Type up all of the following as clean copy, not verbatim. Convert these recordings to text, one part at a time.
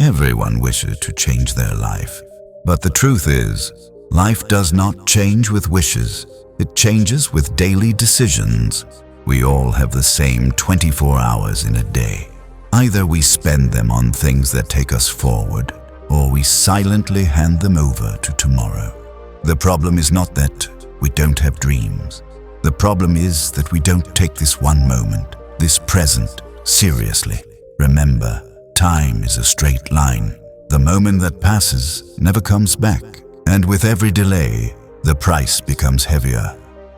Everyone wishes to change their life. But the truth is, life does not change with wishes. It changes with daily decisions. We all have the same 24 hours in a day. Either we spend them on things that take us forward, or we silently hand them over to tomorrow. The problem is not that we don't have dreams. The problem is that we don't take this one moment, this present, seriously. Remember, time is a straight line. The moment that passes never comes back, and with every delay, the price becomes heavier.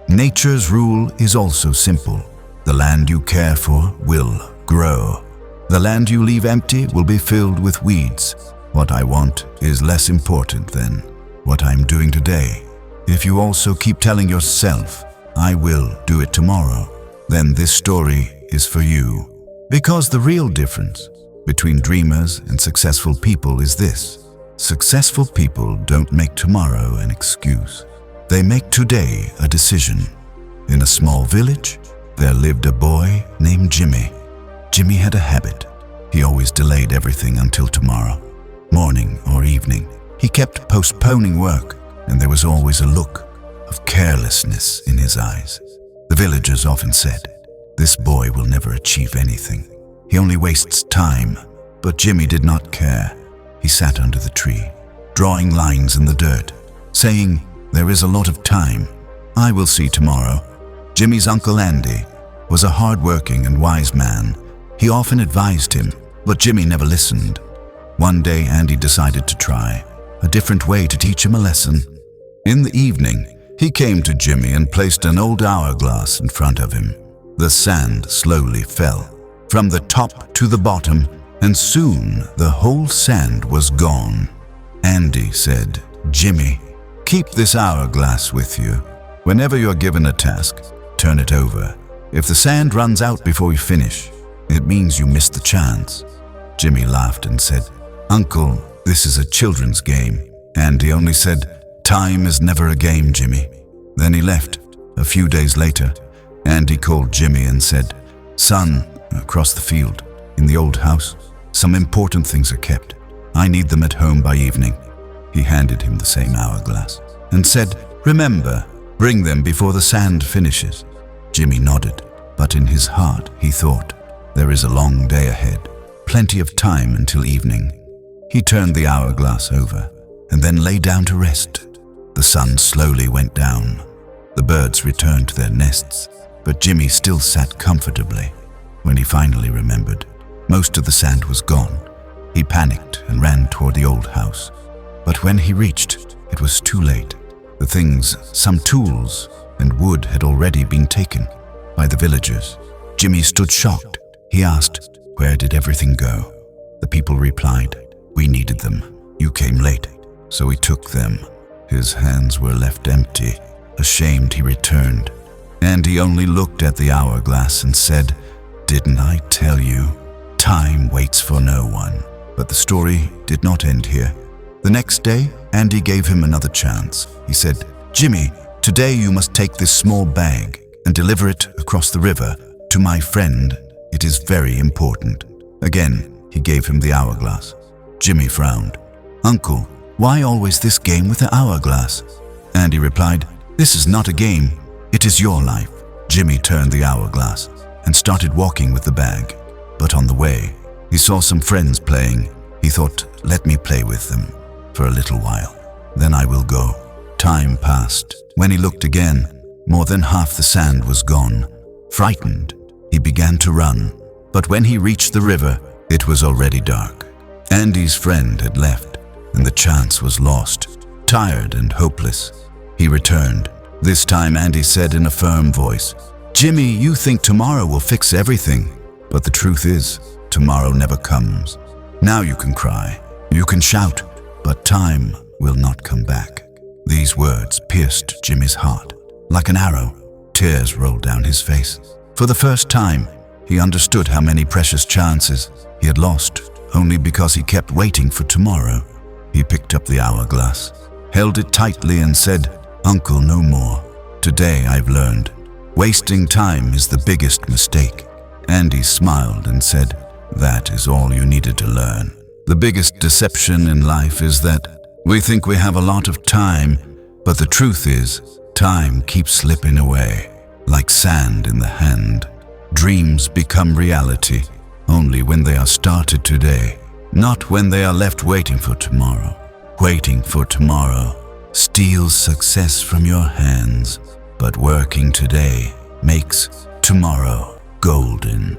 Nature's rule is also simple. The land you care for will grow. The land you leave empty will be filled with weeds. What I want is less important than what I'm doing today. If you also keep telling yourself, I will do it tomorrow, then this story is for you. Because the real difference between dreamers and successful people is this. Successful people don't make tomorrow an excuse. They make today a decision. In a small village, there lived a boy named Jimmy. Jimmy had a habit. He always delayed everything until tomorrow, morning or evening. He kept postponing work, and there was always a look of carelessness in his eyes. The villagers often said, "This boy will never achieve anything. He only wastes time." But Jimmy did not care. He sat under the tree, drawing lines in the dirt, saying, "There is a lot of time. I will see tomorrow." Jimmy's uncle Andy was a hard-working and wise man. He often advised him, but Jimmy never listened. One day, Andy decided to try a different way to teach him a lesson. In the evening, he came to Jimmy and placed an old hourglass in front of him. The sand slowly fell from the top to the bottom, and soon the whole sand was gone. Andy said, "Jimmy, keep this hourglass with you. Whenever you're given a task, turn it over. If the sand runs out before you finish, it means you missed the chance." Jimmy laughed and said, "Uncle, this is a children's game." Andy only said, "Time is never a game, Jimmy." Then he left. A few days later, Andy called Jimmy and said, "Son, across the field, in the old house, some important things are kept. I need them at home by evening." He handed him the same hourglass and said, "Remember, bring them before the sand finishes." Jimmy nodded, but in his heart he thought, there is a long day ahead, plenty of time until evening. He turned the hourglass over and then lay down to rest. The sun slowly went down. The birds returned to their nests, but Jimmy still sat comfortably. When he finally remembered, most of the sand was gone. He panicked and ran toward the old house. But when he reached, it was too late. The things, some tools and wood, had already been taken by the villagers. Jimmy stood shocked. He asked, "Where did everything go?" The people replied, "We needed them. You came late, so we took them." His hands were left empty. Ashamed, he returned, and he only looked at the hourglass and said, "Didn't I tell you? Time waits for no one." But the story did not end here. The next day, Andy gave him another chance. He said, "Jimmy, today you must take this small bag and deliver it across the river to my friend. It is very important." Again, he gave him the hourglass. Jimmy frowned. "Uncle, why always this game with the hourglass?" Andy replied, "This is not a game. It is your life." Jimmy turned the hourglass and started walking with the bag. But on the way, he saw some friends playing. He thought, "Let me play with them for a little while. Then I will go." Time passed. When he looked again, more than half the sand was gone. Frightened, he began to run. But when he reached the river, it was already dark. Andy's friend had left, and the chance was lost. Tired and hopeless, he returned. This time Andy said in a firm voice, "Jimmy, you think tomorrow will fix everything. But the truth is, tomorrow never comes. Now you can cry, you can shout, but time will not come back." These words pierced Jimmy's heart. Like an arrow, tears rolled down his face. For the first time, he understood how many precious chances he had lost only because he kept waiting for tomorrow. He picked up the hourglass, held it tightly and said, "Uncle, no more. Today I've learned. Wasting time is the biggest mistake." Andy smiled and said, "That is all you needed to learn." The biggest deception in life is that we think we have a lot of time, but the truth is, time keeps slipping away, like sand in the hand. Dreams become reality only when they are started today, not when they are left waiting for tomorrow. Waiting for tomorrow steals success from your hands, but working today makes tomorrow golden.